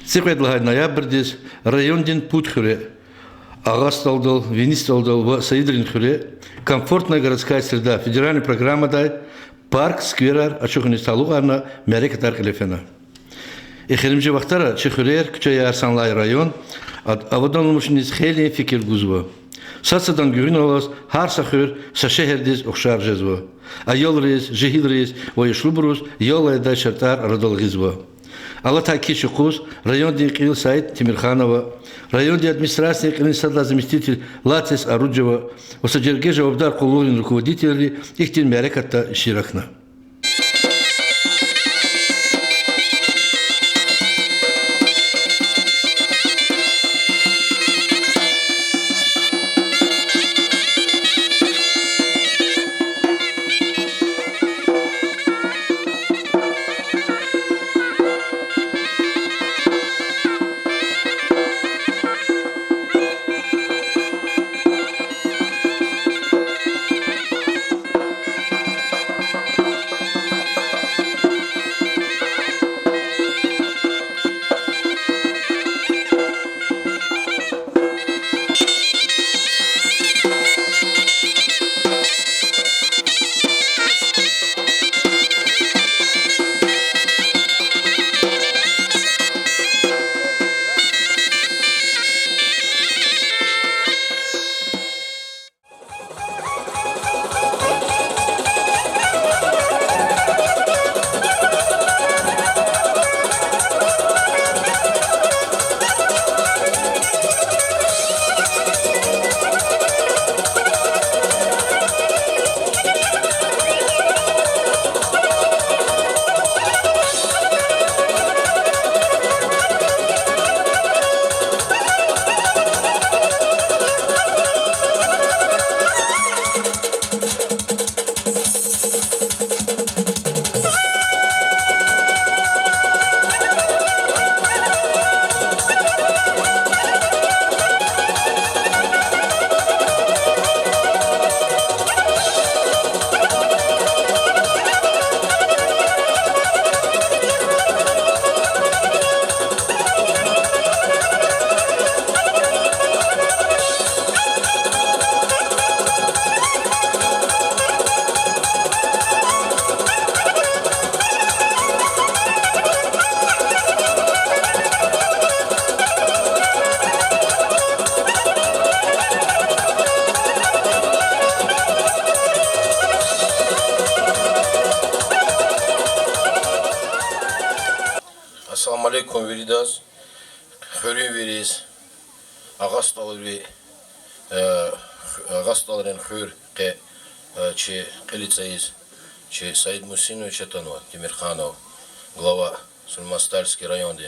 Цикладлагай ноябрьдес райондин Путхюре, Агасталдал, Винисталдал, Саидрин Хюре, комфортная городская среда, федеральная программа дай, парк, скверар, Ачуханисталугарна, Мерекатар Калефена. И Херимджи Вахтара, Чехурер, Кчая Арсанлай район, Авадан Мушниц Хели Фикир Гузво. Сацадан Гюринолас, Харсахюр, Сашехердис, Охшаржезво. Айолрис, Жихидрис, Воешлубрус, Йола Дай Шартар, Радолгизво. Алатай Кишукус, район Дикил Сайд Тимирханова, район администрации Клинсадла заместитель Латис Аруджева, Осаджергежа Обдар Куловин руководители, Ихтин Мереката Ширахна. Assalamu alaikum veridas. Хөрин верис. Агасталрен хөр ке че Калицаиз, че Саид Мусинович Атанова, Тимирханов, глава Сульмастальский район,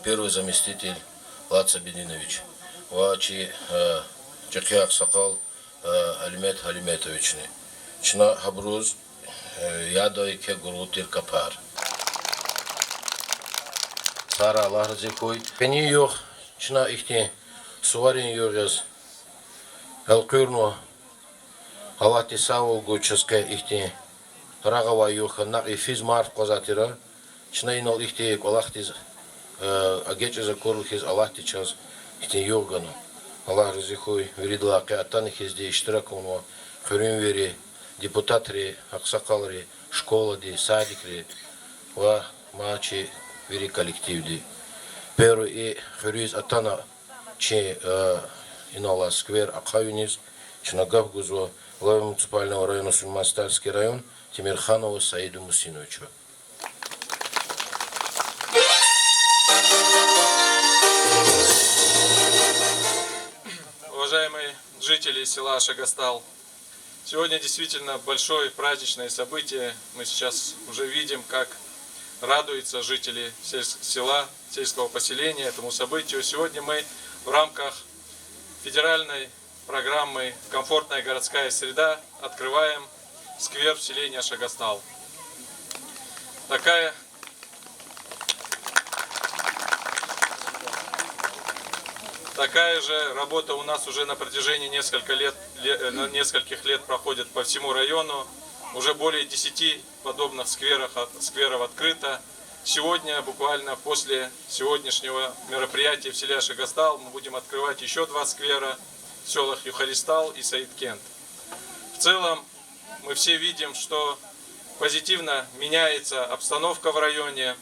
первый заместитель Лаца Бединович, че Чехиак Сакал Алимет Халиметович, чна Хабруз Ядой ке Гурутир Капар. Сара Аллах разикуй. Пени yok, чна ихти суарин йогаз. Алкурно Аллахти савол гучаске ихти рагава йоха на эфиз март козатира. Чна инол ихти Аллахти агече за корлхиз Аллахти час ихти йогано. Аллах разикуй. Веридла ке атаних изде иштираконво. Хөрин вери депутатри, аксакалри, школади, садикри, ва мачи вери коллективди. Перу и хөрюз атана че инала сквер Акаюнис, Чинагав Гузо, глава муниципального района Сульмастальский район, Тимирханову Саиду Мусиновичу. Уважаемые жители села Шагастал, сегодня действительно большое праздничное событие. Мы сейчас уже видим, как радуются жители села, сельского поселения этому событию. Сегодня мы в рамках федеральной программы «Комфортная городская среда» открываем сквер в селении Шагастал. Такая же работа у нас уже на протяжении нескольких лет проходит по всему району. Уже более 10 подобных скверов открыто. сегодня, буквально после сегодняшнего мероприятия в селе Ашагастал, мы будем открывать еще 2 сквера в селах Юхаристал и Саидкент. В целом, мы все видим, что позитивно меняется обстановка в районе,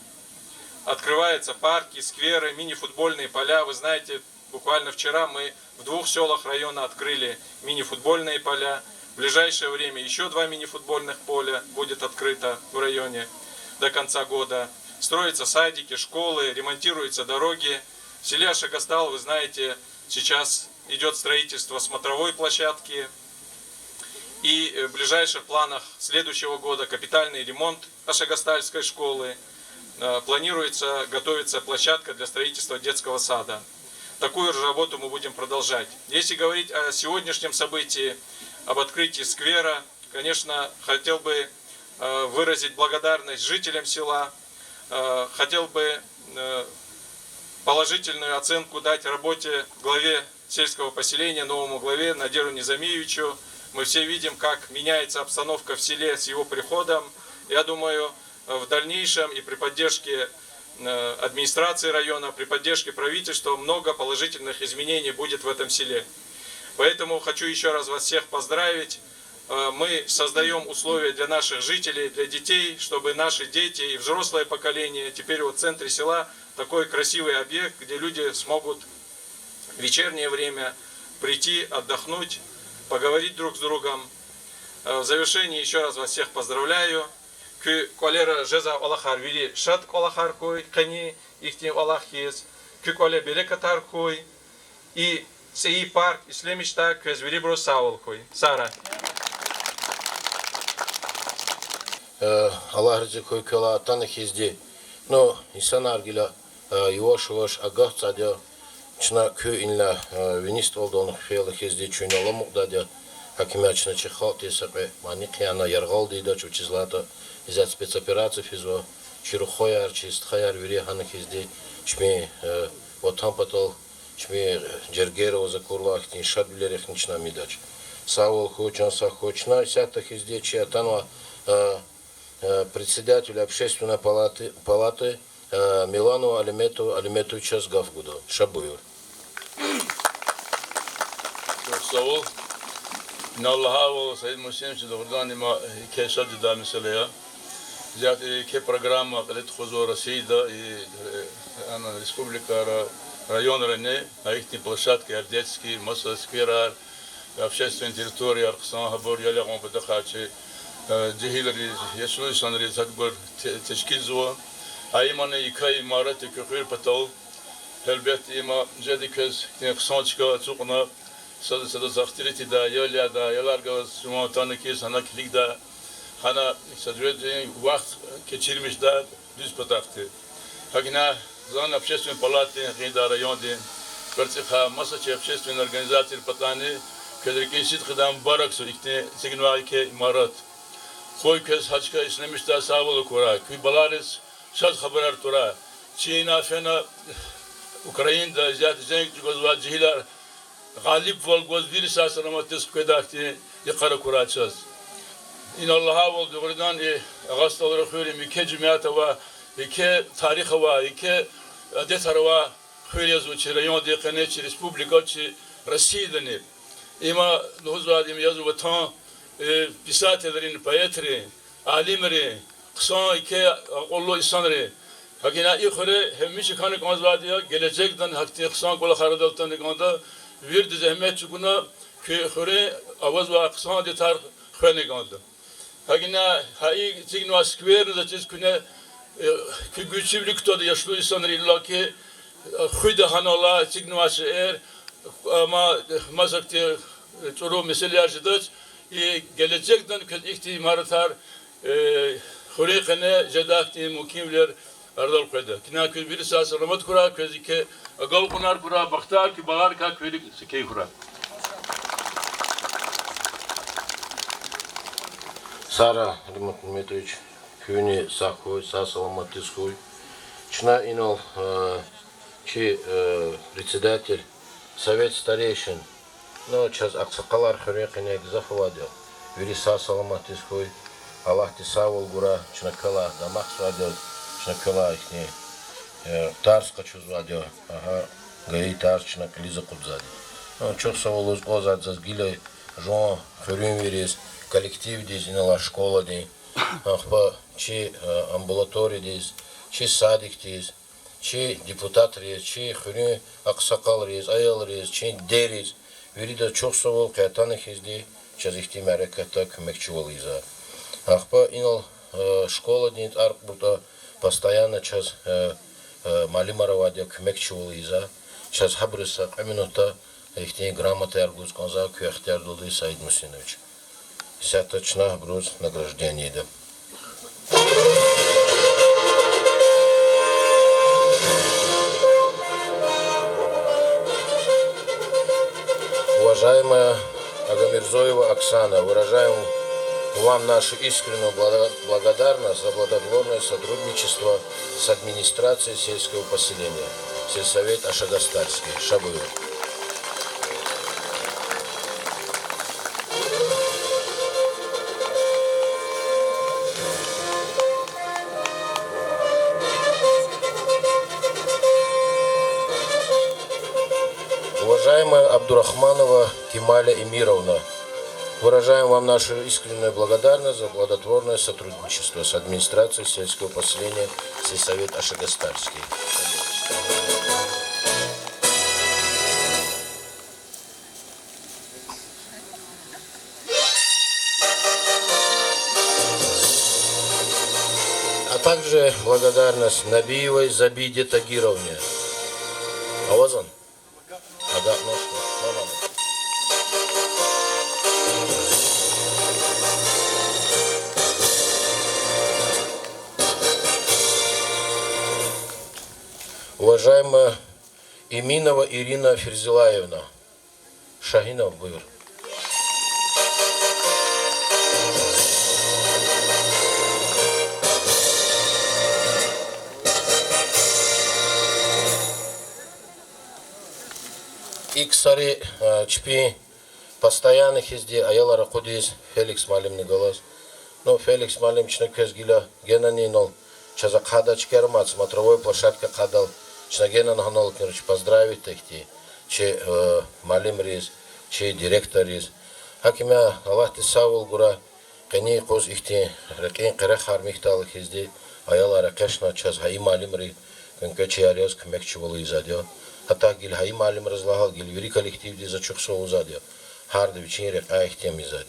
открываются парки, скверы, мини-футбольные поля. Вы знаете, буквально вчера мы в 2 селах района открыли мини-футбольные поля. В ближайшее время еще 2 мини-футбольных поля будет открыто в районе до конца года. Строятся садики, школы, ремонтируются дороги. В селе Ашагастал, вы знаете, сейчас идет строительство смотровой площадки. И в ближайших планах следующего года капитальный ремонт Ашагастальской школы. Планируется, готовится площадка для строительства детского сада. Такую же работу мы будем продолжать. Если говорить о сегодняшнем событии, об открытии сквера, конечно, хотел бы выразить благодарность жителям села, хотел бы положительную оценку дать работе главе сельского поселения, новому главе Надиру Низамиевичу. Мы все видим, как меняется обстановка в селе с его приходом. Я думаю, в дальнейшем и при поддержке администрации района, при поддержке правительства много положительных изменений будет в этом селе. Поэтому хочу еще раз вас всех поздравить. Мы создаем условия для наших жителей, для детей, чтобы наши дети и взрослое поколение, теперь вот в центре села такой красивый объект, где люди смогут в вечернее время прийти, отдохнуть, поговорить друг с другом. В завершении еще раз вас всех поздравляю. Ки колера жеза Аллахар вили шат Аллахар кой, кани ихти Аллах есть. Ки коле беле катар кой и сей парк ислемишта кез вили бро саул кой. Сара. Аллах разикой кала танах езде. Но инсан аргила юаш агах цадя чна кю инла винист олдон фейлах езде чуйна ламук дадя. Хакимячна чихал тесапе мани кияна яргал дейда чучизлата изят спецопераций физо чирухояр чистхаяр виреханах езде чми вот там потол чми джергерова закурлах тин шадбилерих нична мидач. Саул хочан сахочна сятах езде чиатанва председателя общественной палаты Милану Алиметовича Сгавгуду. Шабуюр. Саул, Наллахаву, Саид Мусим, Чедоврдани, Кеша Джида Мисалея. Взять ке программа, когда хозу Россия и республика район Рене, на их площадке, детские, масса сквера, общественные территории, Арксан, Хабор, Ялягон, Бадахачи, Джихилари, Яшуи, Санри, Закбар, Тешкилзуа, Аймане, Икай, Марат, Кюхир, Патал, Хелбет, Има, Джедикас, Кнехсончка, Цукна, Сада Захтирити, да, Яля, да, Яларга, Суматаники, Санакилик, да, Хана, Саджуэджи, Вахт, Кечирмиш, да, Дюспатахты. Хагина, Зан общественной палаты, Гейда, районе, Перциха, Масачи, общественные организации, Патани, Кедрикин, Сидхадам, Бараксу, Ихте, Сигнвайке, Марат. Хой кез хачка ислемишта савол кура, куй баларис шад хабарар тура. Чина фена Украинда зят зенг жгозва джихилар غالب вол гоз вириса саламатис кедахти якара кура час. Ин Аллаха вол догрдан и агастал рахури мике жмията ва ике тариха ва ике адетарва хурезу чирайон декане чи республика чи Россия има нозвадим язу ватан писателерин, поэтри, алимри, ксан ike Allah insanları. Hakina ikhre hemmiş kanı konzvadiya gelecekten hakti ksan kola kharadaltan nikanda bir zahmet çukuna ki khre avaz ve ksan detar khane nikanda. Hakina hay signo askver da çiz kune ki güçlülük de yaşlı insanları illa ki khuyda hanala signo asher ama mazakti çoru meseleler jidaj gelecekten ihtimalatlar hurikane jedakti mukimler ardal koyda. Kina kül bir sas rahmet kura közike agal kunar kura baktar ki bağır ka köylük sikey kura. Sara Dmitrievich Küni Sakhoy Сасаламатискуй. Чна инол чи председатель Совет старейшин. Но сейчас аксакалар хурекене экзафовадил. Вириса Саламатискуй. Аллах ти савол гура чнакала дамах свадил. шнакала ихни тарс хочу звадио, ага, гаи тарс шнакали за кудзади. Ну, чё саволос озад за сгиле жон хрюм вирис коллектив дис инала школа ди, ахба чи амбулатория дис, чи садик дис, чи депутат рез, чи хрюм аксакал рез, аял рез, чи дерез. Вирида чё савол кайтаных изди, час ихти мерекета кмекчувал иза. Ахба инал школа дит арк будто постоянно час малимаравадия кмекчувал иза. Час хабриса аминута ихти грамоты аргуз конза кюхтяр дулды Саид Мусинович. Сяточна груз награждение да. Уважаемая Агамирзоева Оксана, выражаем вам нашу искреннюю благодарность за плодотворное сотрудничество с администрацией сельского поселения, сельсовет Ашагастальский, Шабуев. Уважаемая Абдурахманова Кемаля Эмировна, выражаем вам нашу искреннюю благодарность за плодотворное сотрудничество с администрацией сельского поселения сельсовет Ашагастальский. А также благодарность Набиевой Забиде Тагировне. Авазан? Ага, ну что, Уважаемая Иминова Ирина Ферзилаевна, Шагинов Бывер. Иксари чпи постоянных изди аялара кудис Феликс Малимный голос. Ну, Феликс Малим чнекез гиля генани нол. Чаза кадач кермат смотровой площадка кадал. Чнагена наханол короче поздравить ихти. Че Малим риз, че директор риз. Хакимя Аллах ти савул гура. Кени коз ихти рекин кирах хармихталых изди аялара кешна чаз хаи Малим ри. Конка че ариоз кмекчувал изадио. Hatta gil hayy malim razlahal gil veri kolektiv diye çok soğuzadı. Harda için reka ihtiyaç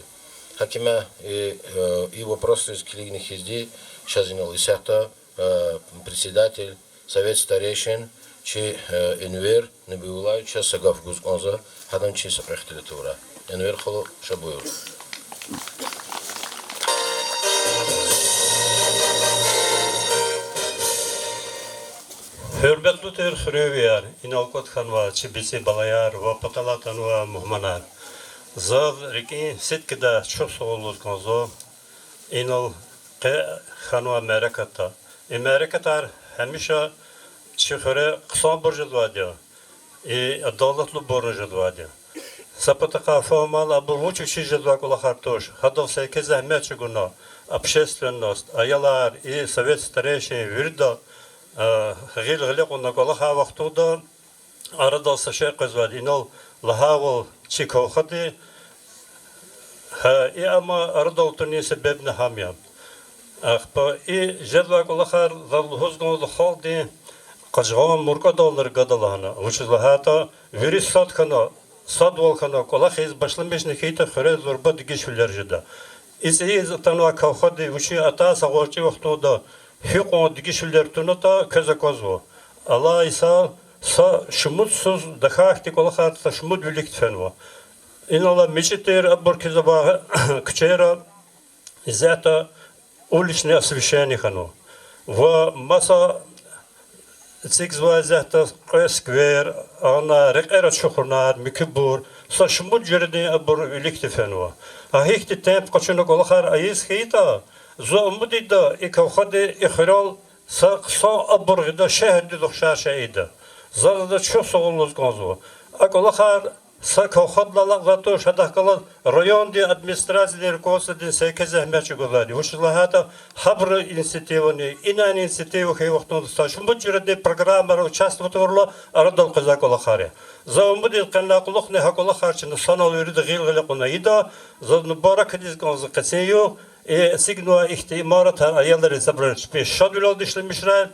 Hakime и вопросы из клигных изди шазинал исята председатель совет старейшин чи Энвер Набиуллаевич Сагав Гузгонза хадам чи сапрехтелетура. Энвер холо Шабуев. Hürmetli Türküver, inalkot hanva, çibisi balayar, ve patalatan ve muhmanar. Zav riki sitkida çok soğulur konzo, inal hanva merakata. Merakatar hemişe çıkıra kısa borcu dvadya, adaletli borcu dvadya. Sapataka formal abu vuçuk şişedva kula hartoş, hadov seyke zahmet çuguna, общественность, ayalar, Совет старейшин, вирда, غير غلق ونقول ها وقتو دا أردا سشيء قزوال إنه لهاول شيكو خدي ها أما أردا وتني سبب نهاميا أخبا جدوا قول خير ظل هزقون الخال دي قجعان مرقا دولار قدلهنا وش لهاتا فيريس صاد كنا صاد والكنا قول خيز بشلمش نكيتا خير زربا دقيش في الأرجدا إذا تنوا كوخدي وشي أتا سوالشي وقتو دا Хикон дигишулер туната казаказо. Алла иса са шмутсуз дахахти колахат шмут великтфенво. Инала мечетер абуркизаба кчера зата уличное освещение хано. В масса цикзва зата сквер она рекера чухурнар микбур са шмут жерде абур великтфенво. А хихти темп качуна колахар аис хита زو مديدا إكوخد إخرال سا أبرغدا شهد دخشا شايدا زاد شو سوالوز كنزو أقول خار Колхозлалар зато шадахкалар районди администрациялар косадин 8 ахмечи голади. Ушлахата хабр инициативани, инан инициативу хейвахтон сташун буджирде программара участвовала арадал казакола харе. За умбуди каннакулухне хакола харчин санал юрида гилгалакуна ида за барак дизган за касею сигнуа ихтимарат аяллар забрч пеш шадвил дишlemishra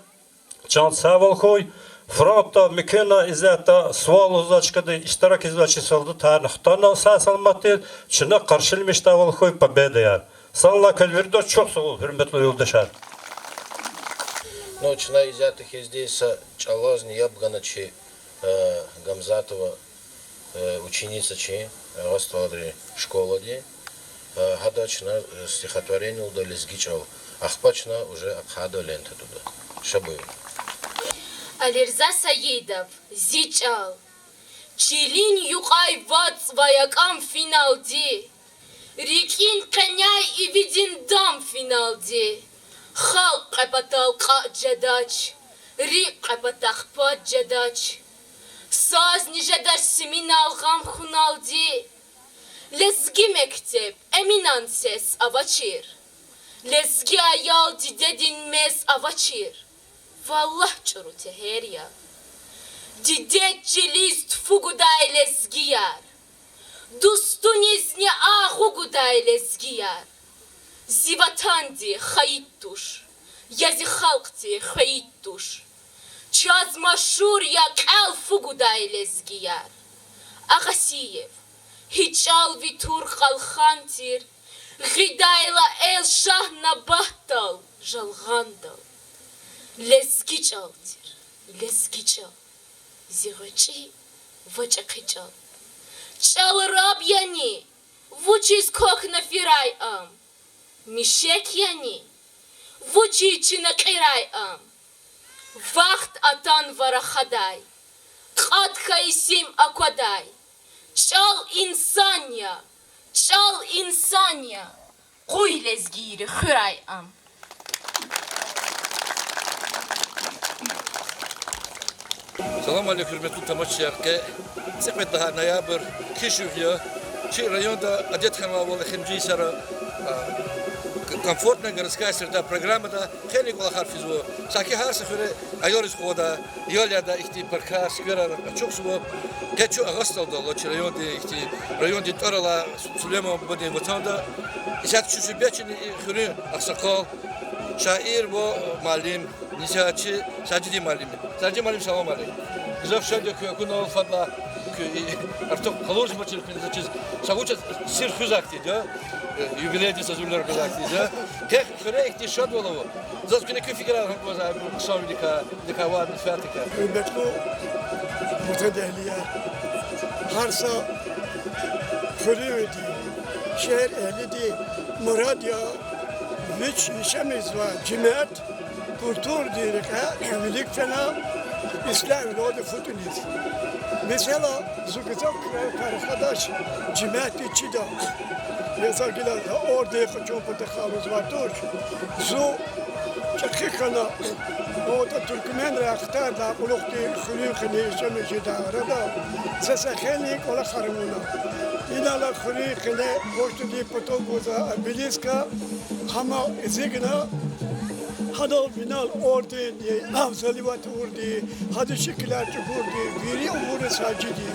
чан савалхой Фронта мекена изата суал узачкада иштирак изачисалды тарихтана сасалматы чына каршылмышта волхой победа яр. Санла калвердо çok sağ ol hürmetli yoldaşlar. Ну, чына изятых здесь чалозни ябганачи Гамзатова ученица чи раствадри школоди. Гадачна стихотворение удали сгичал. Ахпачна уже абхада лента туда. Шабы. Алирза Саидов, Зичал, Чилин Юкай Вац Ваякам финалди, Рикин Каняй и Видиндам финалди, Хал Капатал Джадач, Рик Капатахпа Джадач, Саз Нижадар Семинал Гам Хуналди, Лезги Мектеп, Эминансес Авачир, Лезги Аял Дидедин Мес Авачир. Vallah çorute her ya. Didet cilist fuguday lezgiyar. Dustunizni ahuguday lezgiyar. Zivatandi hayittuş. Yazi halkti hayittuş. Çaz maşur ya kel fuguday lezgiyar. Agasiyev. Hiçal vitur kalxantir. Gidayla el şahna bahtal. Jalgandal. Лезги чалтир, лезги чал, зирочи, вачакы чал. Чал раб яни, вучи скок на фирай ам. Мишек яни, вучи чинакирай ам. Вахт атан варахадай, катха исим аквадай. Чал инсания, куй лезгири хирай ам. Salam aleykum hürmetli tamaşçılarke. Sepet daha noyabr kişivya. Çi rayonda Adetxanva ve Ximci Sara комфортная городская среда программада хели кола харфизу саки харса хюре айорис хода йоляда ихти парка сквера çok suvo geçu ağustalda loç rayonda ихти rayonda torala Süleyman Bodi vatanda isat şu beçin hüre aksakal şair ve malim nisatçı Sacidi malim salam aleykum завшаде куна фадла арток калорж мачил пинзачиз сагуча сир хузакти да юбилейди сазулар хузакти да кех хрейхти шадволово заскине куфигра хакваза ксавлика декавад фатика hürmetli mutedehliler, harsa hürriyeti, şehir ehlidi, Muradya, üç işemiz var, cemaat, kultur diyelim, evlilik falan, İslam evladı futuniz. Mesela zukuzak arkadaş, cemaat içi de, yazarkiler orada çok tekalüz var, dur. Zu, çakıkana, o da Türkmen reaktör da, kulukti, khuni, işemici da, arada, sese kheni, kola kharmuna. İnala khuni, boştu di potoguza, biliska, hama zigna, Hadal binal ordi, avzalivat ordi, hadi şekiller ordi, biri umuru sacidi.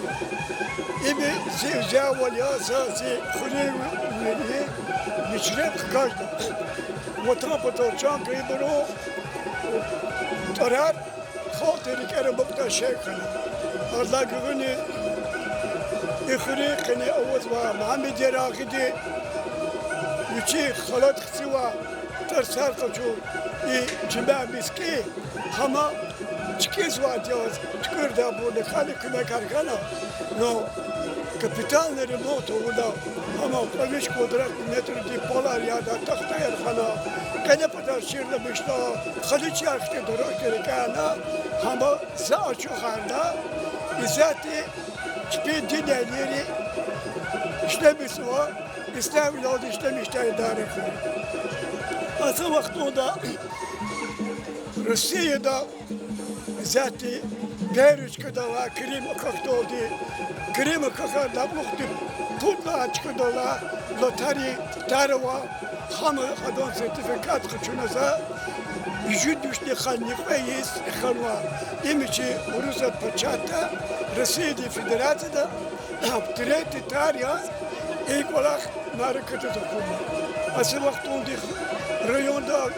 İbi zevza ve yasa khuli veli miçrek kajda. Vatan patorçan kıybro tarar خاطرك أنا بقطع شيخنا الله قبني إخريقني أوز محمد يراقدي يشي خلط سوا ترسال قشو جماع مسكي هما چکیز وادیاز چکر دابونه خالی کنه کارگانا نو کپیتال نریموت اولا هما پرویش قدرت متر دی پولار یادا تخته یرخانا کنه پدر شیر نمیشتا خالی چی ارختی درست کرکانا هما زاچو خاندا ازاتی چپی دینیری işlemişwa İslam iladı işlemişler idare kılıyor. Asıl vaktinde Rusya'da zaten Перечкодала, Крим Кахтоди, Крим Кахадабухти, Путла Чкодала, Лотари, Тарова, Хама Хадон сертификат Хачуназа, Вижудушни Ханник Вейс, Ханва, Имичи Уруса Пачата, Россия Федерация, Трети Тарьяс, Эквалах Наракатакума. Асвахтунди районда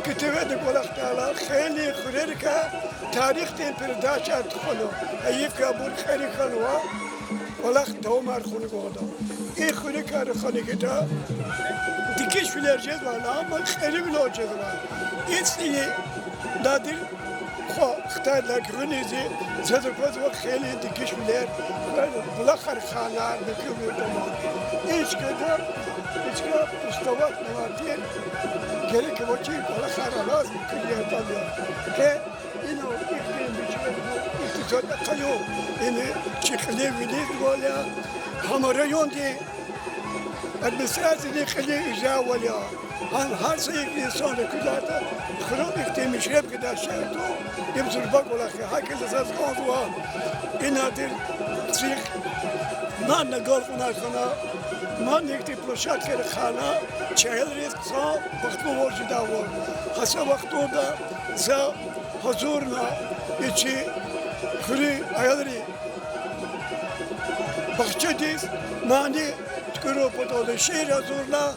كتبت قولك تعالى خيلي خريركا تاريخ تين برداشة تخلو أيف كابور خيري خلوا قولك دومار خوني قودا إيه خريكا رخاني كتا ديكيش في الأرجاز وانا أما خيري بلو أرجاز وانا إنسي نادر خو اختار لك غنيزي زادر قوز وقت خيلي ديكيش في الأر بلاخر خانا بكيو بيوتما إيش كده إيش كده مستوات نواتين gerek yok bana karalar kıyıyor tabii. Ke ino iklim biçimde kayo ini çıkılı bilir böyle hamara yondi administrasyon kılı icra böyle her şey insan kudata kırım iklim işrep kadar şartı yemzur bak ola ki herkes esas kaldı inadır çık man nagol kunakana man nekti ploşat kere khana çayır rızksa vakti borcu var. Hasa vaktoda za hazurna içi kuri ayarı bahçediz mani tkuru potoda şehir hazurna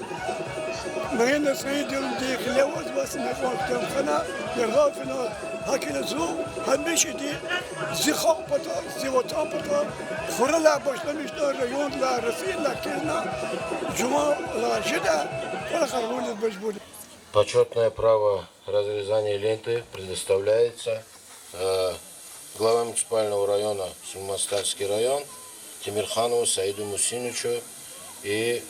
مهنا سيدهم ديك لوز بس نقول كم خنا يغافنا هكذا زو همشي دي زخاء بطا زواتان بطا خرلا başlamışlar rayon la rasil la kena cuma la jida ولا خربون المجبور. Почетное право разрезания ленты предоставляется глава муниципального района Суммастальский район Тимирханову Саиду Мусиновичу и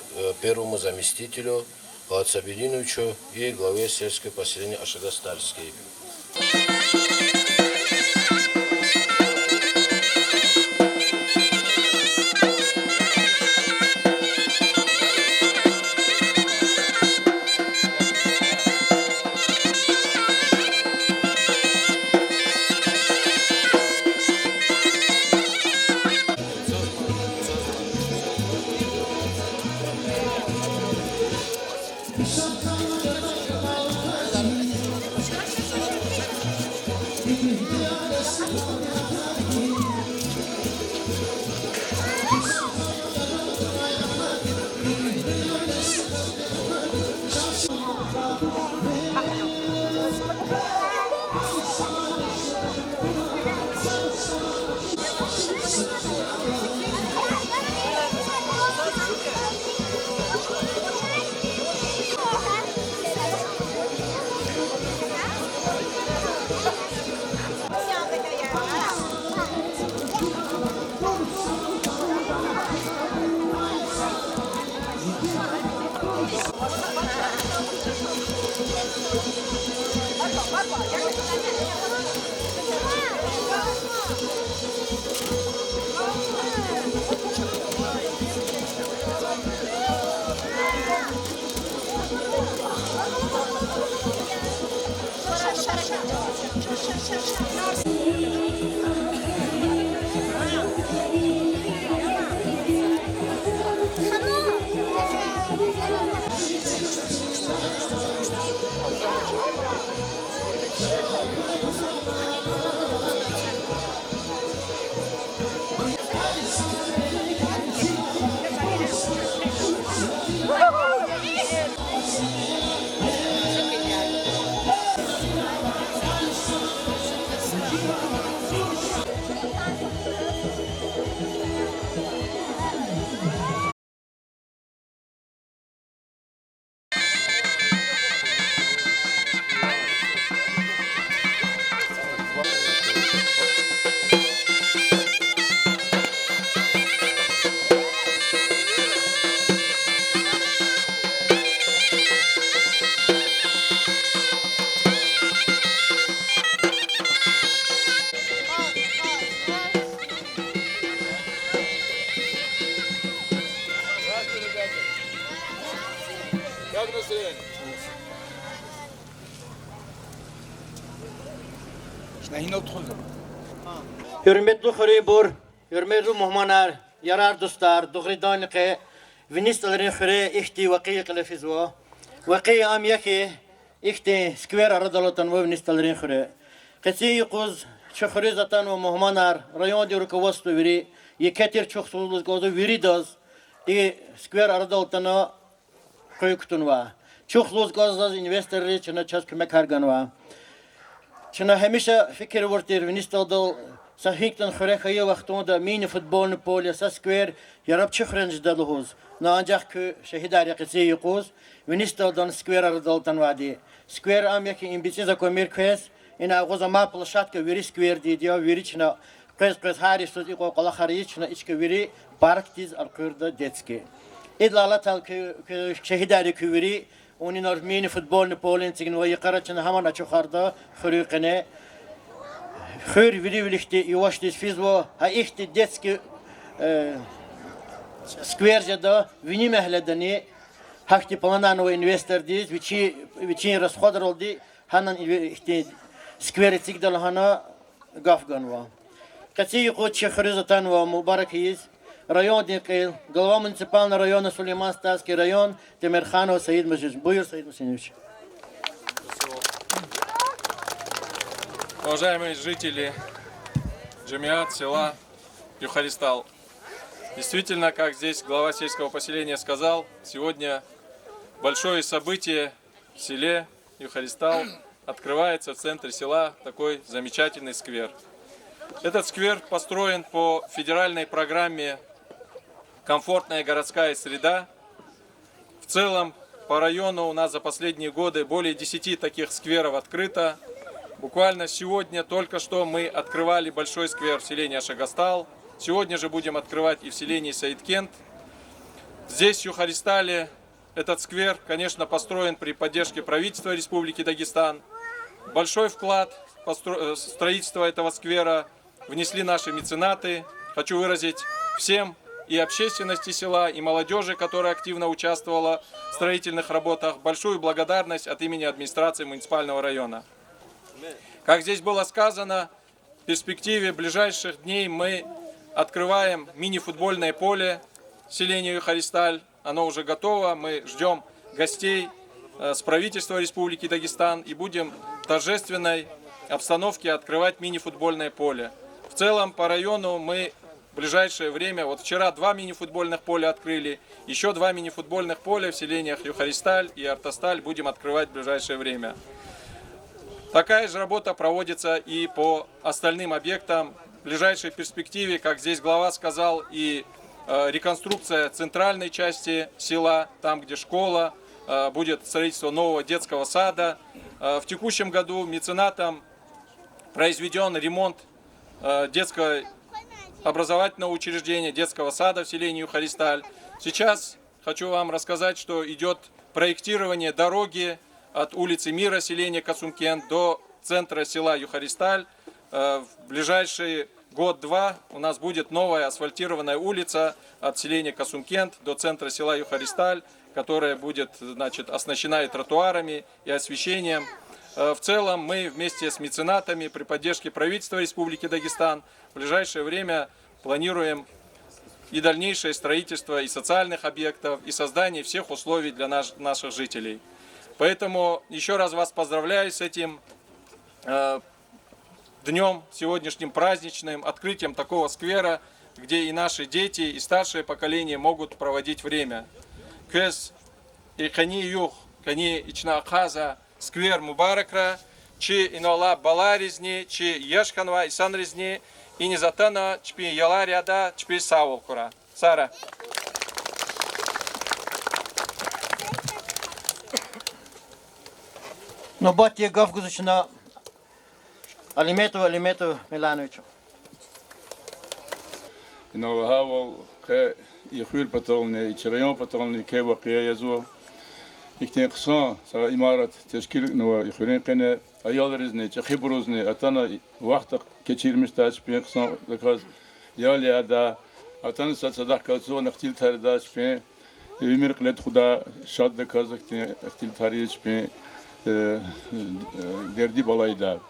первому заместителю Лацабединовичу и главе сельского поселения Ашагастальский. Как настроение? Şuna yine oturdu. Hürmetli Hüribur, hürmetli muhmanar, yarar dostlar, doğrudanlığı, Vinistaların hüre ihti vakiy kılafizva. Vakiy am yaki ihti skver aradalatan ve Vinistaların hüre. Kesi yukuz şahri zatan ve muhmanar, rayon diyor kavastu veri, yeketir çok sululuz gozu veri daz, skver aradalatan koyuktunva. Çok sululuz gozuz investorları çına çaz kömek harganva. Çına hemişe fikir vardır Vinistalda Sahiktan xörəxəyə vaxtında mini futbolunu polisa skver yarab çıxırıncı dalıhoz. Na ancaq ki şehid arıqısı yıquz. Vinistaldan skver aradaltan vadi. Skver amyaki imbici zakomir kves. İna ağuza ma plaşatka veri skver diyor. Veri çina qız hari söz iqo qala xariyi çina içki veri park tiz arqırda detski. İdlala tal ki şehid arıqı veri onun mini futbolunu polin çigin ve yıqara çina haman açıqarda xörüqene Хөр виривлихте и вашти физво, а ихте детский скверджада вини мехледани хахти плананово инвестор диз вичи расходар олди ханан ихте скверцик далхана гафганва. Кати юқучи хризатанва мубаракиз район дикил глава муниципального района Сулейман Ставский район Темирханов Саид Мажиж. Буйр Саид Мусинович. Уважаемые жители Джамиат, села Юхаристал. Действительно, как здесь глава сельского поселения сказал, сегодня большое событие в селе Юхаристал. Открывается в центре села такой замечательный сквер. Этот сквер построен по федеральной программе «Комфортная городская среда». В целом по району у нас за последние годы более 10 таких скверов открыто. Буквально сегодня, только что мы открывали большой сквер в селении Ашагастал. Сегодня же будем открывать и в селении Саидкент. Здесь, в Юхаристале, этот сквер, конечно, построен при поддержке правительства Республики Дагестан. Большой вклад в строительство этого сквера внесли наши меценаты. Хочу выразить всем и общественности села, и молодежи, которая активно участвовала в строительных работах, большую благодарность от имени администрации муниципального района. Как здесь было сказано, в перспективе ближайших дней мы открываем мини-футбольное поле селения Юхаристаль. Оно уже готово. Мы ждем гостей с правительства Республики Дагестан и будем в торжественной обстановке открывать мини-футбольное поле. В целом по району мы в ближайшее время, вот вчера 2 мини-футбольных поля открыли, еще 2 мини-футбольных поля в селениях Юхаристаль и Артасталь будем открывать в ближайшее время. Такая же работа проводится и по остальным объектам. В ближайшей перспективе, как здесь глава сказал, и реконструкция центральной части села, там где школа, будет строительство нового детского сада. В текущем году меценатом произведен ремонт детского образовательного учреждения, детского сада в селении Юхаристаль. Сейчас хочу вам рассказать, что идет проектирование дороги от улицы Мира, селения Касумкент, до центра села Юхаристаль. В ближайший год-два у нас будет новая асфальтированная улица от селения Касумкент до центра села Юхаристаль, которая будет, значит, оснащена и тротуарами, и освещением. В целом мы вместе с меценатами при поддержке правительства Республики Дагестан в ближайшее время планируем и дальнейшее строительство и социальных объектов, и создание всех условий для наших жителей. Поэтому еще раз вас поздравляю с этим днем, сегодняшним праздничным, открытием такого сквера, где и наши дети, и старшее поколение могут проводить время. Кэс и кани юх, кани ична хаза, сквер мубаракра, чи инола баларизни, чи ешканва исанризни, и не затана, чпи яларяда, чпи саволкура. Сара. Но батя Гавгузычна Алимету Милановичу. إنه هاو يخير بطلنا يشريان بطلنا كي وقيا يزوا يكتين قصان سواء إمارة تشكيل إنه يخيرين قنا أيال رزني تخبروزني أتانا وقت كتير مستعد بين قصان لكاز يالي هذا أتانا صدق كازو نختيل ترداش بين يمرق لد خدا شاد لكاز نختيل تريش بين دردي بالايدا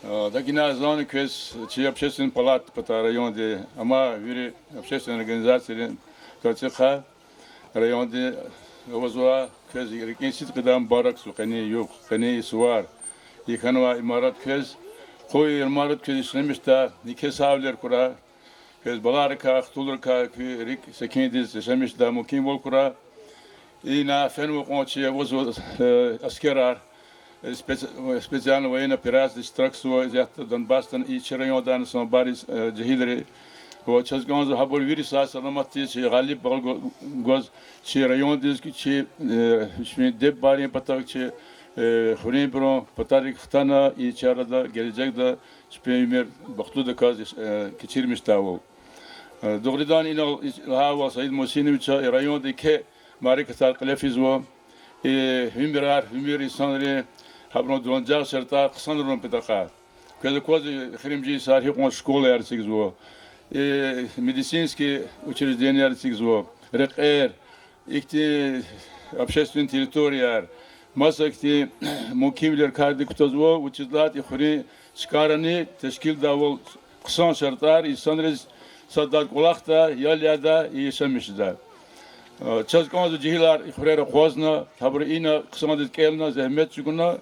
Дагина зоны квес, чьи общественный палат по районе, ама вири общественные организации, торцеха районе, возуа квес, рекинсит кадам барак сухани юг, хани суар, и ханва имарат квес, хой имарат квес шемишта, никесавлер кура, квес баларка, хтулерка, рик секиндис шемишта муким волкура, и на фенву кончи возу аскерар. Специально военная операция Страксу, Донбасстан и Черайодан, Самбарис, Джахидри. Вот сейчас гонзо хабор вириса, саламати, чи галиб гоз, чи район диски, чи деб барин патак, чи хуринбро, патарик хтана и чарада, геледжекда, спемер, бахтуда каз, кичирмиштаво. Догридан инал хава Саид Мусиновича, и район дике, марикатар калефизво, и вимир санре, хаброн дронжар шерта ксанрон петаха. Когда кози хримджи сархи кон школы арсигзво, и медицинские учреждения арсигзво, рекэр, ихти общественные территории, масса ихти мукимлер карди ктозво, учезлат и хури шкарани тешкил давол ксан шертар и санрез садат кулахта, яляда и шамишда. Час гонзо жихилар хурера хозна, хабр ина ксандит келна зехмет чугуна,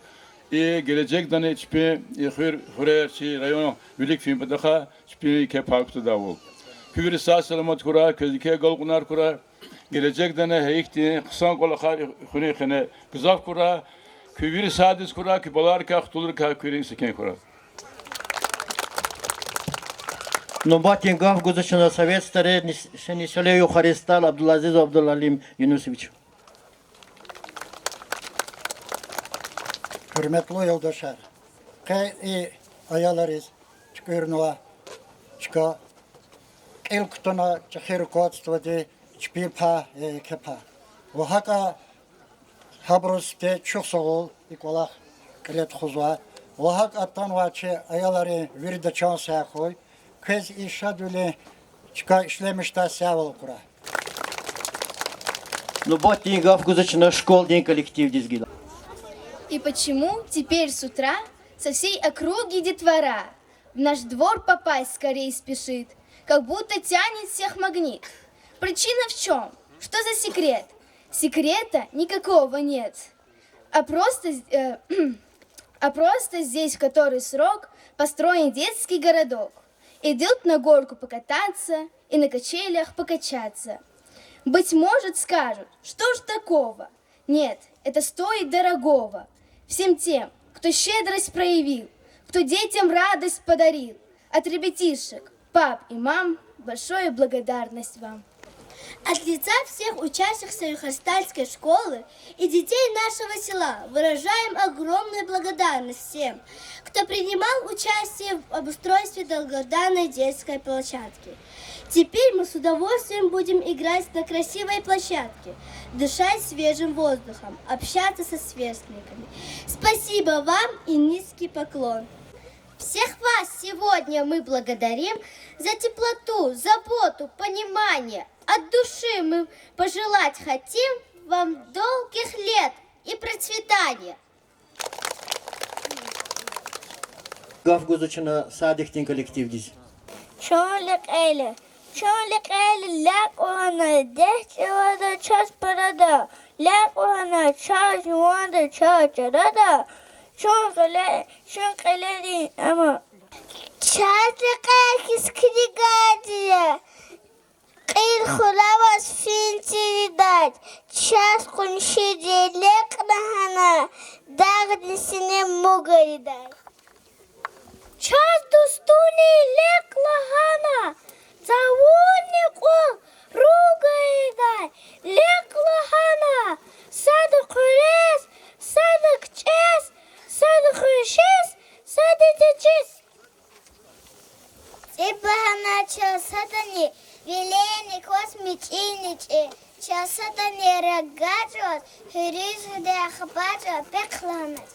и gelecekten hiçbir hür şey rayon birlik film pataha hiçbir kepakta davul. Hür sağlamat kura közike galgunar kura gelecekten heyikti kısan kolakar hürikene kızak kura hür sadis kura ki balar ka xtulur ka kürin siken kura. Но батин гав гузачна совет старе шенисалею Харистал Абдулазиз Абдулалим Юнусович. Hürmetli yoldaşlar, kay ayalarız, çıkırnıva, çıka, el kutuna çıkır kodstvadı, çıpirpa, kepa. O haka habrus te çok soğul, ikolak, kret huzva. O hak attan vaçı ayaları virde çansa koy, kez işadüle çıka işlemişta sevil kura. Но батин гав гузачна школ день коллектив дизгила. И почему теперь с утра со всей округи детвора в наш двор попасть скорее спешит, как будто тянет всех магнит? Причина в чем? Что за секрет? Секрета никакого нет. А просто здесь в который срок построен детский городок. Идут на горку покататься и на качелях покачаться. Быть может, скажут, что ж такого? Нет, это стоит дорогого. Всем тем, кто щедрость проявил, кто детям радость подарил. От ребятишек, пап и мам, большая благодарность вам. От лица всех учащихся Юхарстальской школы и детей нашего села выражаем огромную благодарность всем, кто принимал участие в обустройстве долгожданной детской площадки. Теперь мы с удовольствием будем играть на красивой площадке, дышать свежим воздухом, общаться со сверстниками. Спасибо вам и низкий поклон. Всех вас сегодня мы благодарим за теплоту, заботу, понимание. От души мы пожелать хотим вам долгих лет и процветания. Гав гузачна садих день коллектив диз. Чонлик эйле, ляк угана, дехчевада час парада, ляк угана, час юанда, час чарада, чонкалери, ама. Час лекайки скригадия, кил хулавас финти дать, час куншиди лек нахана, дагдисине мугаридать. Час достуни лек лагана, заводник ол ругайдай, лек лагана, садок хурес, садок чес, садок хуршес, садок чес. Цибахана часадани, вилени космичиничи, часадани рагаджот, хуризуде ахбаджот, пекланат.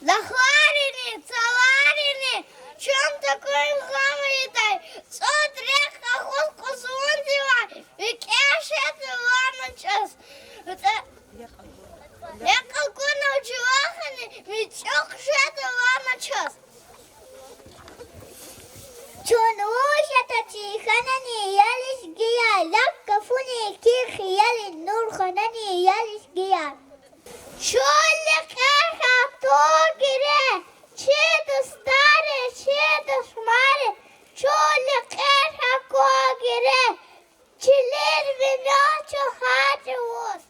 Захарини, цаларини, чем такой хамритай? Смотря хохотку сундива, и кешет ивана час. Я колку научила Ханани, Мичок Шатова час. Чонушата Ханани, Ялис Гия, Лапка Фуни, Ких, Яли Нур Ханани, Ялис Гия. Чолик Эха, Тогире, Чеду Старе, Чеду Шмаре, Чолик Эха, Когире, Чилер Виночо Хативус.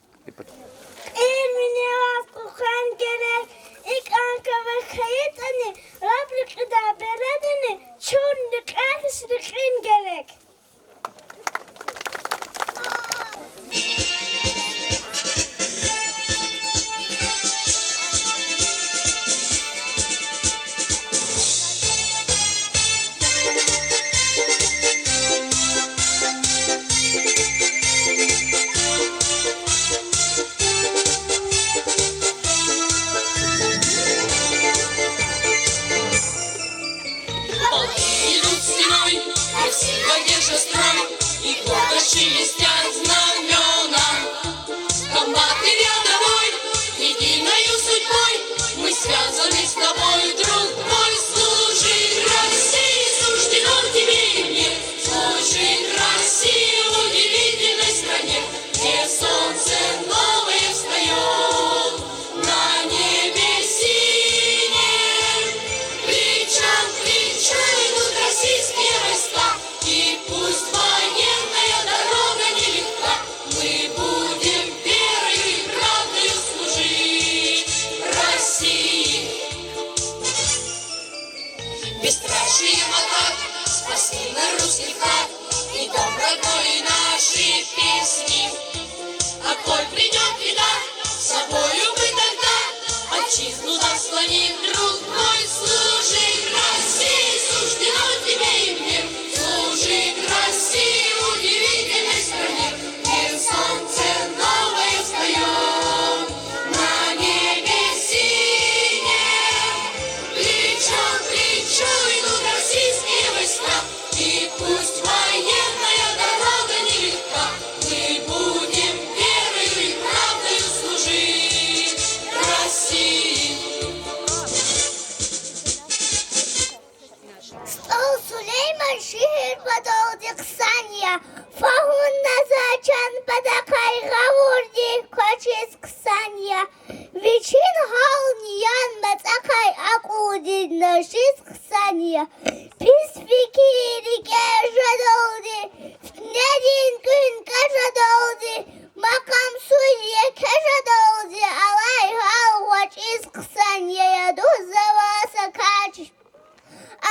Ilmini kukan gerek, ik anka ve kayıtani, Rablik da beredini, çunluk erkislik in gerek. Идут стеной, красиво держа строй, и гордо шелестят знамена. Комбаты рядовой, единою судьбой, мы связаны с тобой, друг мой, служить России суждено тебе и мне. Служить России в удивительной стране, где солнце новое встает на небе синем. Плечом к плечу идут российские войска, и пусть военная дорога нелегка, мы будем верою и правдою служить России. Бесстрашием атак спаси на русский флаг и дом родной и наши песни. А коль придет беда, с собою мы тогда отчизну заслоним, друг мой, служить России суждено тебе и мне. Служить России в удивительной стране, где солнце новое встает на небе синем. Плечом к плечу идут российские войска, и пусть военная дорога нелегка, мы будем верою и правдою служить России. Стол Сулейман шихир подолди Ксания, Фагун назачан подакай гавурди кочис Ксания. Вичин гал ниян мацакай акуди нашис Ксания. Пис фикирике жадолди, Снедин күн кажадолди, Макам суе кажадолди, Алай гал кочис Ксания, яду за вас качиш.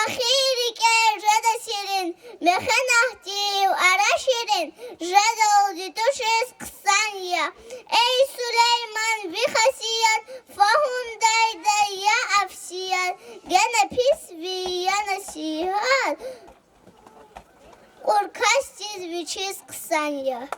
Ахирике жада сирин, механахтив араширин, жада олди тушес Ксания. Эй, Сулейман, вихасиян, фахундайда я авсиян, гена пис вияна сиян. Куркастиз вичес Ксания.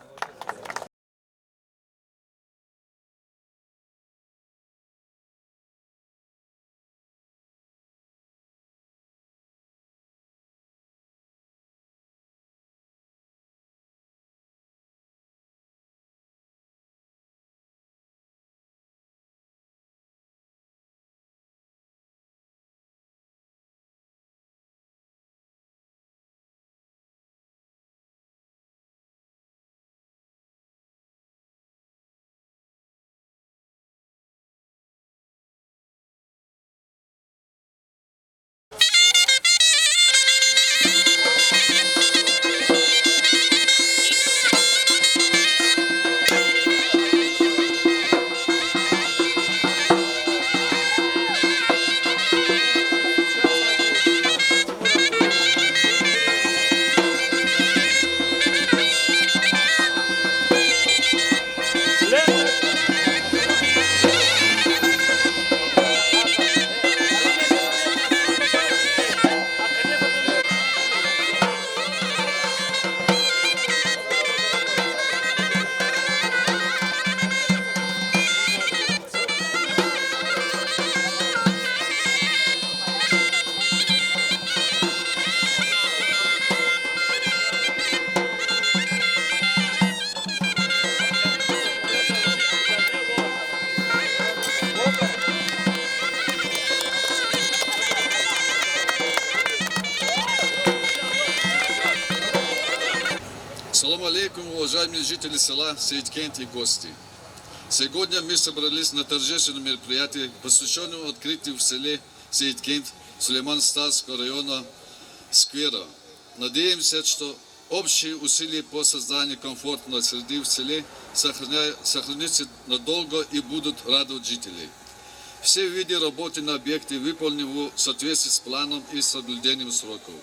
Салам алейкум, уважаемые жители села Сейткент и гости. Сегодня мы собрались на торжественном мероприятии, посвященном открытию в селе Сейткент Сулейман-Старского района сквера. Надеемся, что общие усилия по созданию комфортной среды в селе сохранятся надолго и будут радовать жителей. Все виды работы на объекте выполнены в соответствии с планом и соблюдением сроков.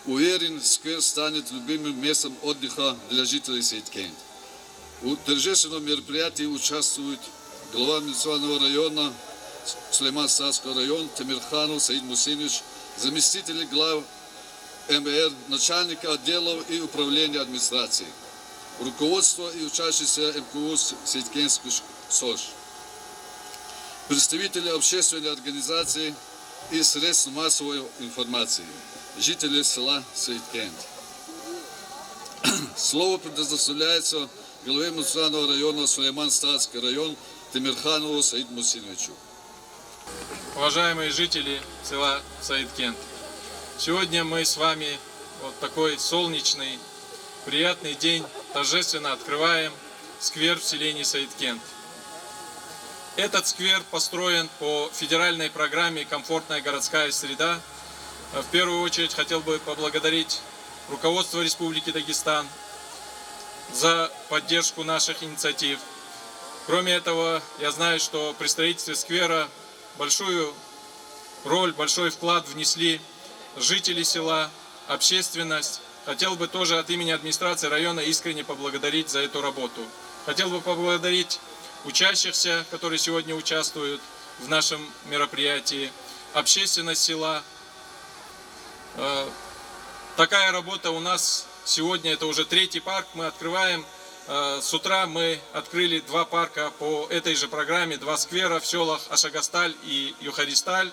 Уверен, сквер станет любимым местом отдыха для жителей Сейткент. В торжественном мероприятии участвуют глава муниципального района Сулейман-Старского района Темирханов Саид Мусинович, заместители глав МВР, начальника отделов и управления администрации, руководство и учащиеся МКУ Сейткентской СОЖ, представители общественной организации и средств массовой информации, жители села Сейткент. Слово предоставляется главе муниципального района Сулейман-Старский район Темирханову Саид Мусиновичу. Уважаемые жители села Сейткент, сегодня мы с вами вот такой солнечный, приятный день торжественно открываем сквер в селении Сейткент. Этот сквер построен по федеральной программе «Комфортная городская среда». В первую очередь хотел бы поблагодарить руководство Республики Дагестан за поддержку наших инициатив. Кроме этого, я знаю, что при строительстве сквера большую роль, большой вклад внесли жители села, общественность. Хотел бы тоже от имени администрации района искренне поблагодарить за эту работу. Хотел бы поблагодарить учащихся, которые сегодня участвуют в нашем мероприятии, общественность села. Такая работа у нас сегодня, это уже третий парк мы открываем. С утра мы открыли 2 парка по этой же программе, 2 сквера в селах Ашагасталь и Юхаристаль.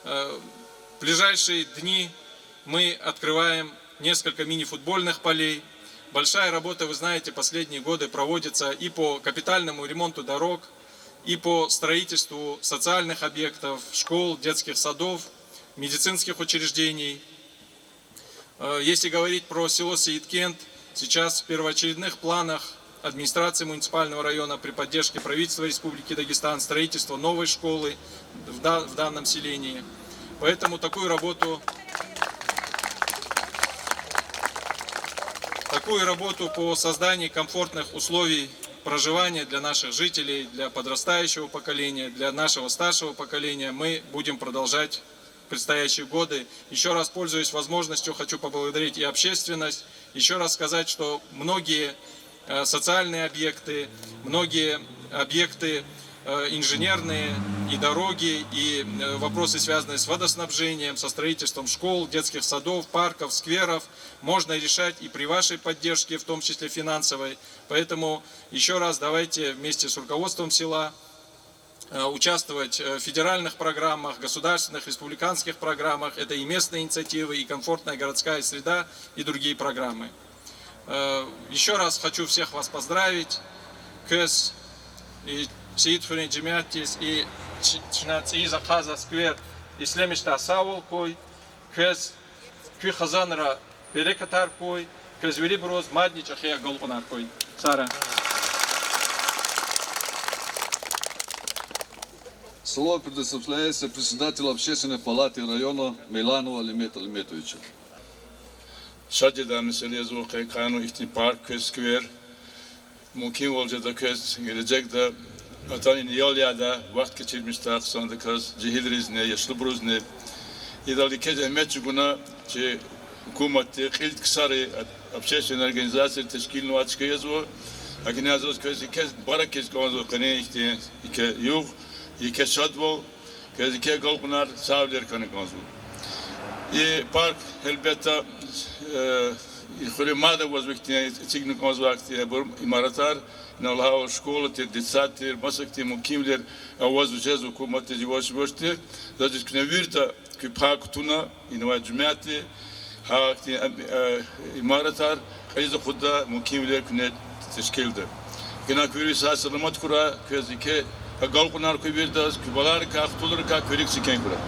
В ближайшие дни мы открываем несколько мини-футбольных полей. Большая работа, вы знаете, последние годы проводится и по капитальному ремонту дорог, и по строительству социальных объектов, школ, детских садов, медицинских учреждений. Если говорить про село Сейткент, сейчас в первоочередных планах администрации муниципального района при поддержке правительства Республики Дагестан строительство новой школы в данном селении. Поэтому такую работу по созданию комфортных условий проживания для наших жителей, для подрастающего поколения, для нашего старшего поколения мы будем продолжать в предстоящие годы. Еще раз, пользуясь возможностью, хочу поблагодарить и общественность, еще раз сказать, что многие социальные объекты, многие объекты инженерные, и дороги, и вопросы, связанные с водоснабжением, со строительством школ, детских садов, парков, скверов, можно решать и при вашей поддержке, в том числе финансовой. Поэтому еще раз давайте вместе с руководством села участвовать в федеральных программах, государственных, республиканских программах. Это и местные инициативы, и комфортная городская среда, и другие программы. Еще раз хочу всех вас поздравить. Köz и Сеид Хурин Джемиатис и Чинаци Заказа Сквер Ислемишта Савол Кой, Köz Күй Хазанра Берекатар Кой, Köz Вилиброз Мадни Чахия Голпанар Кой. Сара. Слово предоставляется председателю общественной палаты района Миланову Алимету Алиметовичу. Şadi da meseleye zor kaykanı ihtibar kösküver mümkün olacak da gelecek de atan yol ya da vakit geçirmişler sonra kız cihilriz ne yaşlı bruz ne idali kez emet buna ki hükümeti kilit kısarı общественная организация teşkil açık yazıyor. Lakin yazıyor kez barak kez konuşuyor kane iki yuh iki şadvo kez iki golpınar savler kane konuşuyor. И парк elbette Хулимада возвестил цигну конзвакти имаратар на лхау школу те десятир масакти мукимлер возвучез хукумати живош бошти даже кневирта кипак туна инваджмяти хакти имаратар айза худа мукимлер кнет тешкилде кена кюриса саламат кура кезике галкунар кюбирдас кюбалар ка хтулар ка кюрикси кенкура.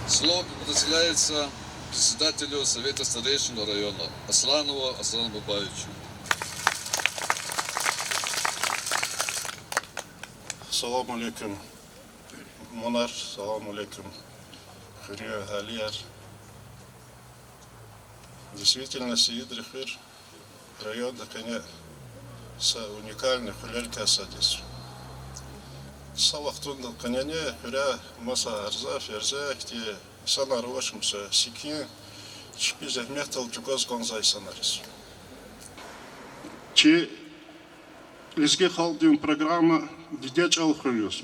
Слово предоставляется председателю Совета старейшин района Асланову Аслану Бабаевичу. Салам алейкум, Монар, салам алейкум, Хурия Галияр. Действительно, Сиидрихир район, уникальный хулялька садис. Салахтун каняне, хуря, маса арза, ферзе, где санар вашимся, сики, чпизе мехтал чукоз гонзай санарис. Чи лизге халдин программа дидеч алхуюс.